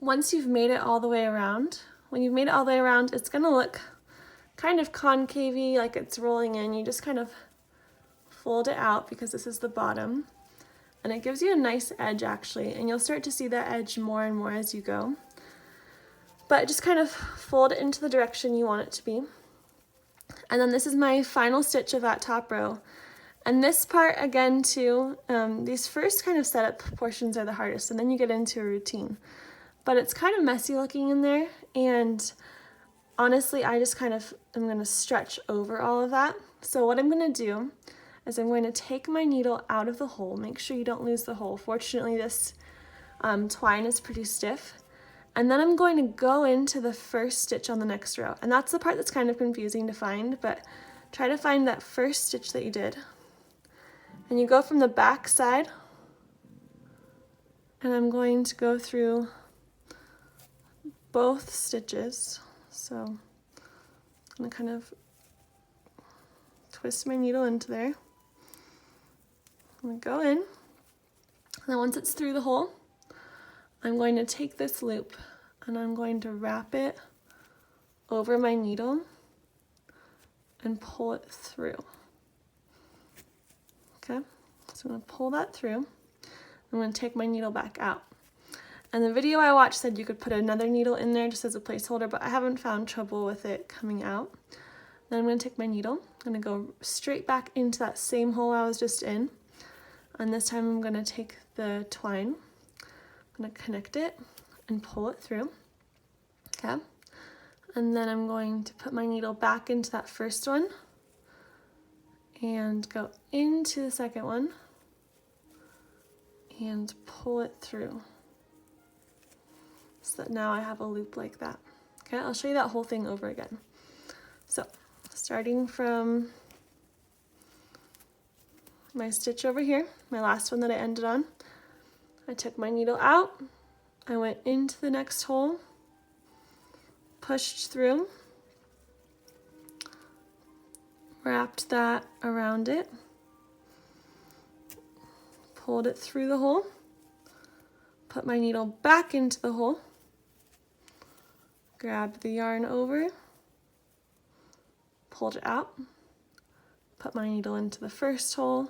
once you've made it all the way around, when you've made it all the way around, it's gonna look kind of concavey, like it's rolling in. You just kind of fold it out because this is the bottom, and it gives you a nice edge actually, and you'll start to see that edge more and more as you go. But just kind of fold it into the direction you want it to be. And then this is my final stitch of that top row. And this part again too, these first kind of setup portions are the hardest, and then you get into a routine. But it's kind of messy looking in there, and honestly I just kind of am going to stretch over all of that. So what I'm going to do is I'm going to take my needle out of the hole. Make sure you don't lose the hole. Fortunately this twine is pretty stiff. And then I'm going to go into the first stitch on the next row. And that's the part that's kind of confusing to find, but try to find that first stitch that you did. And you go from the back side, and I'm going to go through both stitches. So I'm going to kind of twist my needle into there. I'm going to go in, and then once it's through the hole, I'm going to take this loop and I'm going to wrap it over my needle and pull it through. Okay, so I'm going to pull that through. I'm going to take my needle back out. And the video I watched said you could put another needle in there just as a placeholder, but I haven't found trouble with it coming out. Then I'm going to take my needle, I'm going to go straight back into that same hole I was just in. And this time I'm going to take the twine, I'm going to connect it and pull it through. Okay, and then I'm going to put my needle back into that first one and go into the second one and pull it through, so that now I have a loop like that. Okay, I'll show you that whole thing over again. So starting from my stitch over here, my last one that I ended on, I took my needle out, I went into the next hole, pushed through, wrapped that around it, pulled it through the hole, put my needle back into the hole, grabbed the yarn over, pulled it out, put my needle into the first hole,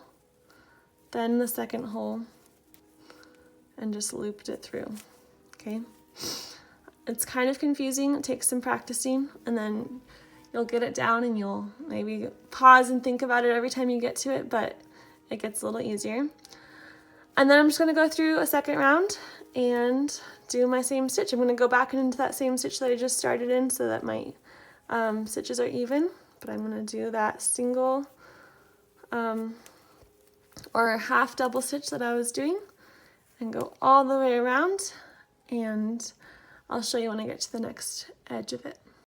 then the second hole, and just looped it through. Okay, it's kind of confusing, it takes some practicing, and then you'll get it down and you'll maybe pause and think about it every time you get to it, but it gets a little easier. And then I'm just going to go through a second round and do my same stitch. I'm going to go back into that same stitch that I just started in so that my stitches are even, but I'm going to do that single or half double stitch that I was doing and go all the way around, and I'll show you when I get to the next edge of it.